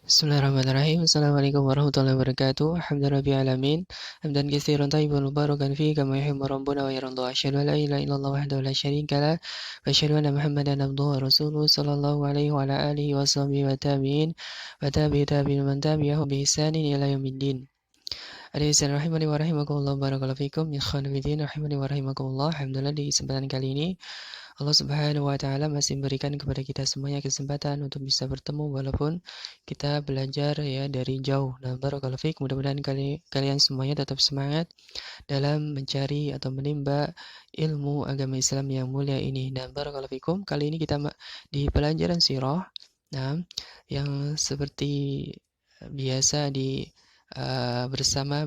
Bismillahirrahmanirrahim. Assalamualaikum warahmatullahi wabarakatuh. Alhamdulillahirabbil alamin. Hamdan katsiran thayyiban mubarakan fihi kama yuhibbu rabbuna wa yarda. Asyhadu an la ilaha illallah wahdahu la syarika lah wa asyhadu anna Muhammadan abduhu wa rasuluhu sallallahu alaihi wa ala alihi wa sahbihi wa tabi'in wa tabi'in man tabi'ahu bi ihsanin ila yaumiddin. Hadirin rahimani wa rahimakumullah, barakallahu fikum ya ikhwan fillah rahimani wa rahimakumullah. Alhamdulillah, di kesempatan kali ini Allah Subhanahu wa taala masih memberikan kepada kita semuanya kesempatan untuk bisa bertemu walaupun kita belajar ya dari jauh. Nah, barakallahu fiik, mudah-mudahan kalian semuanya tetap semangat dalam mencari atau menimba ilmu agama Islam yang mulia ini. Nah, barakallahu fikum, kali ini kita di pelajaran sirah. Nah, yang seperti biasa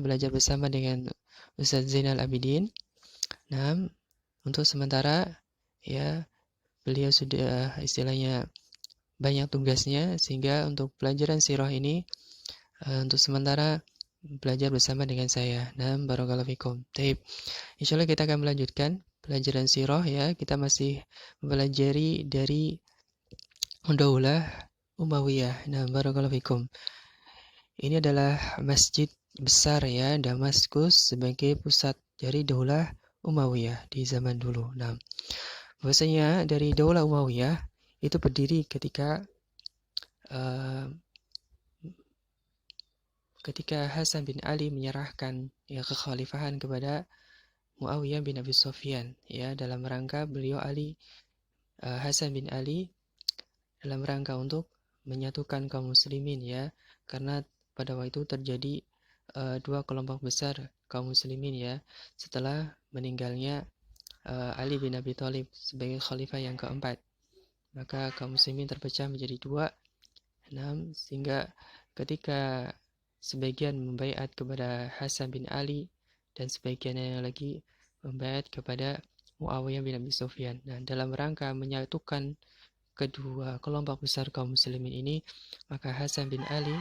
belajar bersama dengan Ustaz Zainal Abidin. Nah, untuk sementara ya, beliau sudah istilahnya banyak tugasnya, sehingga untuk pelajaran sirah ini untuk sementara belajar bersama dengan saya. Nah, barakallahu fikum. Baik, insyaallah kita akan melanjutkan pelajaran sirah ya. Kita masih mempelajari dari Daulah Umayyah. Nah, barakallahu fikum. Ini adalah masjid besar ya, Damaskus, sebagai pusat dari Daulah Umayyah di zaman dulu. Nah, bahwasanya dari Daulah Umayyah itu berdiri ketika Hasan bin Ali menyerahkan ya kekhalifahan kepada Muawiyah bin Abi Sufyan ya, dalam rangka Hasan bin Ali dalam rangka untuk menyatukan kaum muslimin ya, karena pada waktu itu terjadi dua kelompok besar kaum muslimin ya, setelah meninggalnya Ali bin Abi Thalib sebagai khalifah yang keempat. Maka kaum muslimin terpecah menjadi dua. Sehingga ketika sebagian membaiat kepada Hasan bin Ali dan sebagian yang lagi membaiat kepada Muawiyah bin Abi Sufyan. Nah, dalam rangka menyatukan kedua kelompok besar kaum muslimin ini, maka Hasan bin Ali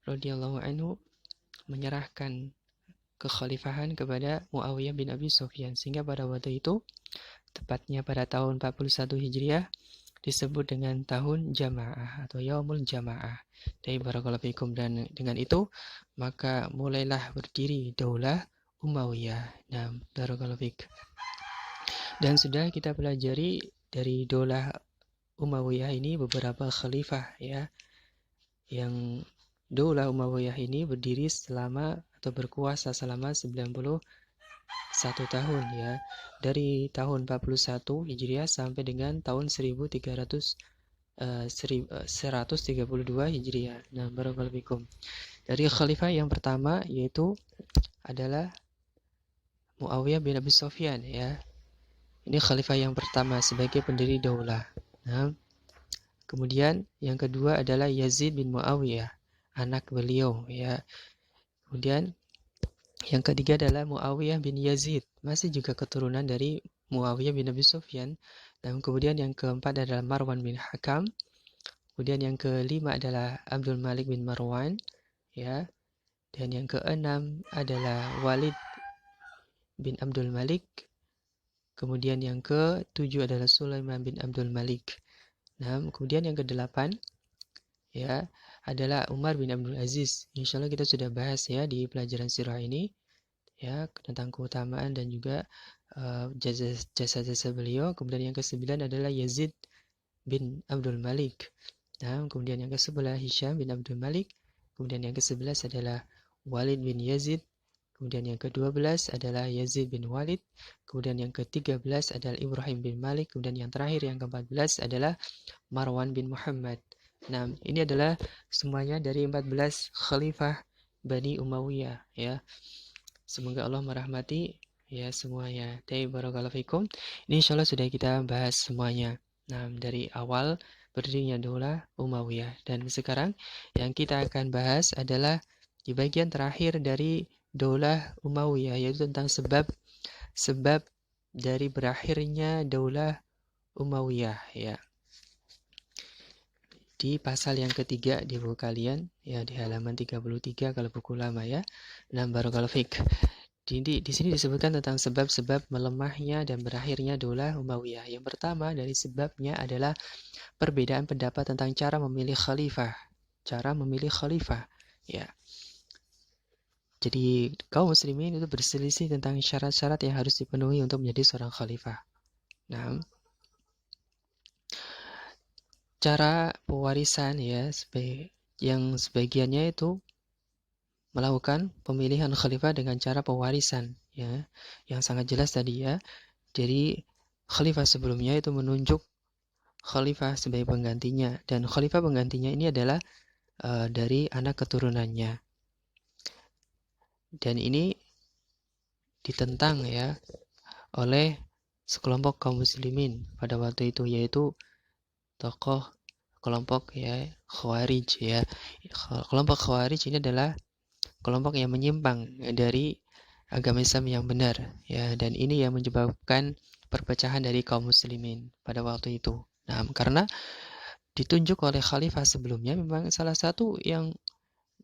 radhiyallahu anhu menyerahkan kekhalifahan kepada Muawiyah bin Abi Sufyan, sehingga pada waktu itu, tepatnya pada tahun 41 Hijriah, disebut dengan tahun Jamaah atau Yaumul Jamaah. Dari barakallahu fikum, dan dengan itu maka mulailah berdiri Daulah Umayyah. Nah, barakallahu fik. Dan sudah kita pelajari dari Daulah Umayyah ini beberapa khalifah ya, yang Daulah Umayyah ini berdiri selama atau berkuasa selama 91 tahun ya, dari tahun 41 Hijriah sampai dengan tahun 132 Hijriah. Nah, barakallahu fikum. Dari khalifah yang pertama yaitu adalah Muawiyah bin Abi Sufyan ya. Ini khalifah yang pertama sebagai pendiri daulah. Nah, kemudian yang kedua adalah Yazid bin Muawiyah, anak beliau ya. Kemudian yang ketiga adalah Muawiyah bin Yazid, masih juga keturunan dari Muawiyah bin Abi Sufyan. Dan kemudian yang keempat adalah Marwan bin Hakam. Kemudian yang kelima adalah Abdul Malik bin Marwan ya. Dan yang keenam adalah Walid bin Abdul Malik. Kemudian yang ketujuh adalah Sulaiman bin Abdul Malik. Nah, kemudian yang kedelapan ya adalah Umar bin Abdul Aziz. Insyaallah kita sudah bahas ya di pelajaran sirah ini ya, tentang keutamaan dan juga jasa-jasa beliau. Kemudian yang ke-9 adalah Yazid bin Abdul Malik. Nah, kemudian yang ke-11 Hisham bin Abdul Malik. Kemudian yang ke-11 adalah Walid bin Yazid. Kemudian yang ke-12 adalah Yazid bin Walid. Kemudian yang ke-13 adalah Ibrahim bin Malik. Kemudian yang terakhir yang ke-14 adalah Marwan bin Muhammad. Nah, ini adalah semuanya dari 14 khalifah Bani Umayyah ya. Semoga Allah merahmati ya semuanya. Barakallahu fikum. Ini insyaallah sudah kita bahas semuanya. Nah, dari awal berdirinya Daulah Umayyah. Dan sekarang yang kita akan bahas adalah di bagian terakhir dari Daulah Umayyah, yaitu tentang sebab dari berakhirnya Daulah Umayyah ya. Di pasal yang ketiga di buku kalian ya, di halaman 33 kalau buku lama ya. Nah, barakallahu fik. Di sini disebutkan tentang sebab-sebab melemahnya dan berakhirnya Daulah Umayyah. Yang pertama dari sebabnya adalah perbedaan pendapat tentang cara memilih khalifah. Cara memilih khalifah. Ya. Jadi kaum muslimin itu berselisih tentang syarat-syarat yang harus dipenuhi untuk menjadi seorang khalifah. Nah, cara pewarisan ya, yang sebagiannya itu melakukan pemilihan khalifah dengan cara pewarisan ya, yang sangat jelas tadi ya. Jadi khalifah sebelumnya itu menunjuk khalifah sebagai penggantinya, dan khalifah penggantinya ini adalah dari anak keturunannya. Dan ini ditentang ya oleh sekelompok kaum muslimin pada waktu itu, yaitu tokoh kelompok ya Khawarij ya. Kelompok Khawarij ini adalah kelompok yang menyimpang dari agama Islam yang benar ya, dan ini yang menyebabkan perpecahan dari kaum muslimin pada waktu itu. Nah, karena ditunjuk oleh khalifah sebelumnya memang salah satu yang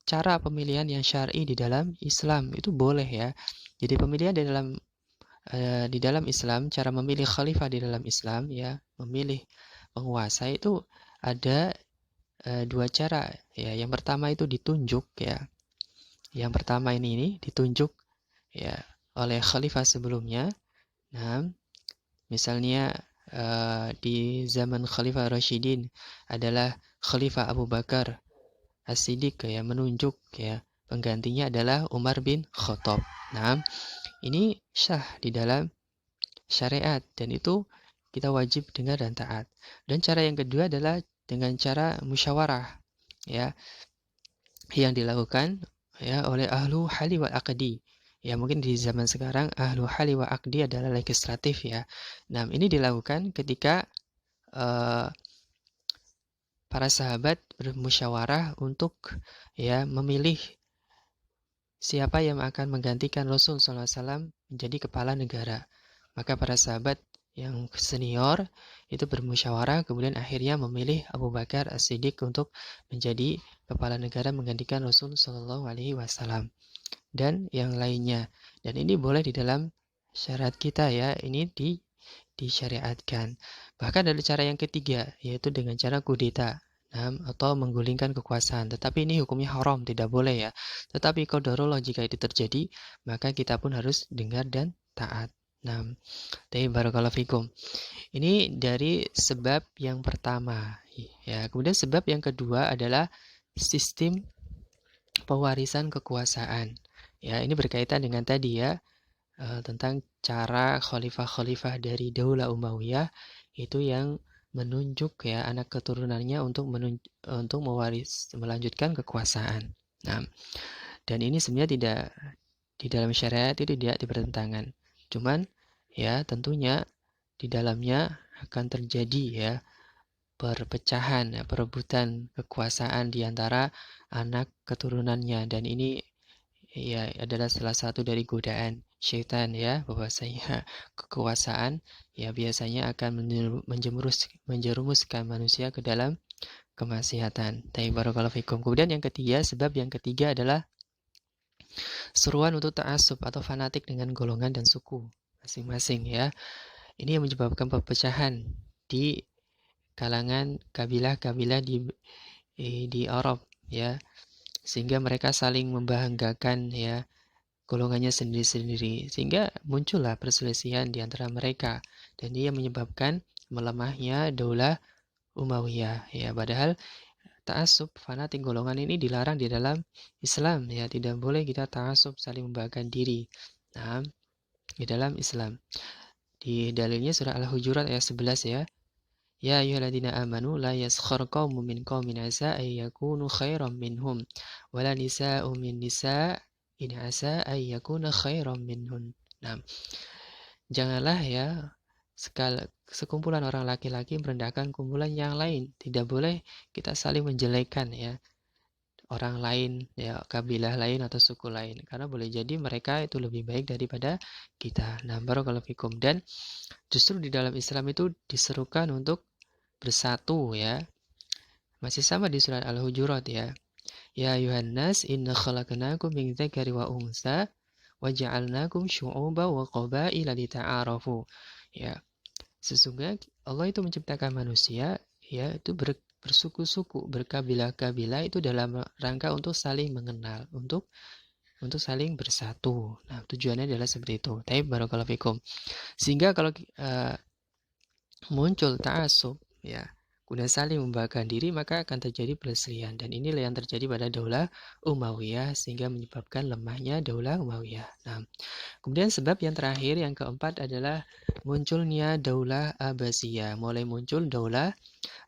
cara pemilihan yang syar'i di dalam Islam itu boleh ya. Jadi pemilihan di dalam Islam, cara memilih khalifah di dalam Islam ya, memilih penguasa itu ada dua cara ya. Yang pertama itu ditunjuk ya. Yang pertama ini ditunjuk ya oleh khalifah sebelumnya. Nah, misalnya di zaman Khalifah Rashidin adalah Khalifah Abu Bakar As-Siddiq ya, menunjuk ya penggantinya adalah Umar bin Khattab. Nah, ini sah di dalam syariat dan itu kita wajib dengar dan taat. Dan cara yang kedua adalah dengan cara musyawarah ya, yang dilakukan ya oleh ahlu hali wal aqdi. Ya mungkin di zaman sekarang ahlu hali wal aqdi adalah legislatif ya. Nah, ini dilakukan ketika para sahabat bermusyawarah untuk ya memilih siapa yang akan menggantikan Rasul SAW menjadi kepala negara. Maka para sahabat yang senior itu bermusyawarah, kemudian akhirnya memilih Abu Bakar As-Siddiq untuk menjadi kepala negara menggantikan Rasul SAW dan yang lainnya. Dan ini boleh di dalam syariat kita ya, ini disyariatkan. Bahkan ada cara yang ketiga, yaitu dengan cara kudeta atau menggulingkan kekuasaan. Tetapi ini hukumnya haram, tidak boleh ya. Tetapi qadarullah jika itu terjadi, maka kita pun harus dengar dan taat. Nah, barakallahu fikum. Ini dari sebab yang pertama. Ya, kemudian sebab yang kedua adalah sistem pewarisan kekuasaan. Ya, ini berkaitan dengan tadi ya, tentang cara khalifah-khalifah dari Daulah Umayyah itu yang menunjuk ya anak keturunannya untuk melanjutkan kekuasaan. Nah, dan ini sebenarnya tidak di dalam syariat itu tidak dipertentangan. Cuman ya tentunya di dalamnya akan terjadi ya perpecahan, ya, perebutan kekuasaan di antara anak keturunannya, dan ini ya adalah salah satu dari godaan syaitan ya, bahwasanya kekuasaan ya biasanya akan menjerumuskan manusia ke dalam kemaksiatan. Barakallahu fikum. Kemudian yang ketiga, sebab yang ketiga adalah seruan untuk ta'assub atau fanatik dengan golongan dan suku masing-masing ya. Ini yang menyebabkan perpecahan di kalangan kabilah-kabilah di Arab ya, sehingga mereka saling membanggakan ya golongannya sendiri-sendiri, sehingga muncullah perselisihan di antara mereka, dan dia menyebabkan melemahnya Daulah Umayyah ya. Padahal ta'assub fanatik golongan ini dilarang di dalam Islam ya, tidak boleh kita ta'assub saling membanggakan diri. Nah, di dalam Islam di dalilnya surah Al-Hujurat ayat 11 ya. Ya ayyuhalladzina amanu la yaskhar qaumun min qaumin asa ay yakunu khairan minhum wala nisa'un min nisa' in asa ay yakuna khairan minhun. Nah, janganlah ya sekumpulan orang laki-laki merendahkan kumpulan yang lain. Tidak boleh kita saling menjelekkan ya orang lain ya, kabilah lain atau suku lain, karena boleh jadi mereka itu lebih baik daripada kita. Nah, barakallahu fikum. Dan justru di dalam Islam itu diserukan untuk bersatu ya. Masih sama di surat Al-Hujurat ya. Ya ayuhan nas inna khalaqnakum min dzakari wa unsa waja'alnakum syu'uban wa qabaila lita'arafu. Ya, sesungguhnya Allah itu menciptakan manusia ya itu bersuku-suku, berkabilah-kabilah itu dalam rangka untuk saling mengenal, untuk saling bersatu. Nah, tujuannya adalah seperti itu. Taib barakallahu fikum. Sehingga kalau muncul ta'assub ya, kemudian saling membanggakan diri, maka akan terjadi perselisihan, dan inilah yang terjadi pada Daulah Umayyah sehingga menyebabkan lemahnya Daulah Umayyah. Nah, kemudian sebab yang terakhir yang keempat adalah munculnya Daulah Abbasiyah. Mulai muncul Daulah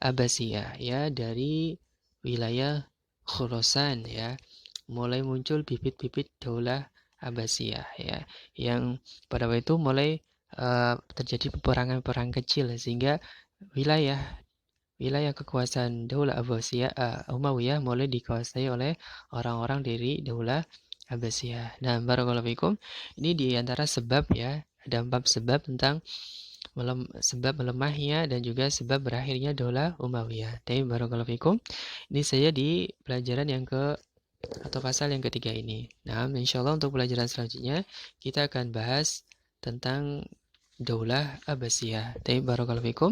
Abbasiyah ya dari wilayah Khurasan ya. Mulai muncul bibit-bibit Daulah Abbasiyah ya, yang pada waktu itu mulai terjadi peperangan-perang kecil sehingga wilayah kekuasaan Daulah Abbasiyah Umayyah mulai dikuasai oleh orang-orang dari Daulah Abbasiyah. Nah, barakallahu fikum, ini diantara sebab ya, ada 4 sebab tentang sebab melemahnya dan juga sebab berakhirnya Daulah Umayyah. Tapi barakallahu fikum, ini saya di pelajaran yang atau pasal yang ketiga ini. Nah, insyaallah untuk pelajaran selanjutnya kita akan bahas tentang Daulah Abbasiyah. Tapi barakallahu fikum.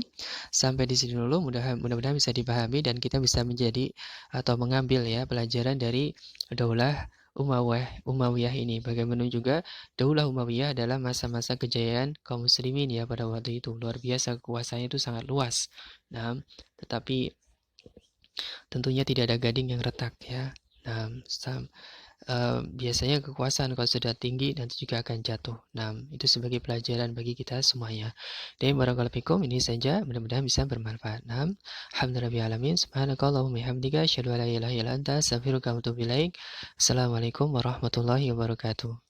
Sampai di sini dulu, mudah-mudahan bisa dipahami dan kita bisa menjadi atau mengambil ya pelajaran dari Daulah Umayyah ini. Bagaimana juga Daulah Umayyah adalah masa-masa kejayaan kaum muslimin ya pada waktu itu. Luar biasa, kekuasaannya itu sangat luas. Nah, tetapi tentunya tidak ada gading yang retak ya. Nah, biasanya kekuasaan kalau sudah tinggi nanti juga akan jatuh. Nah, itu sebagai pelajaran bagi kita semuanya. Dan barakallahu fikum, ini saja, mudah-mudahan bisa bermanfaat. Nah, alhamdulillahirabbil alamin, subhanakallahumma bihamdika asyhadu an la ilaha illa anta astaghfiruka wa atubu ilaik. Assalamualaikum warahmatullahi wabarakatuh.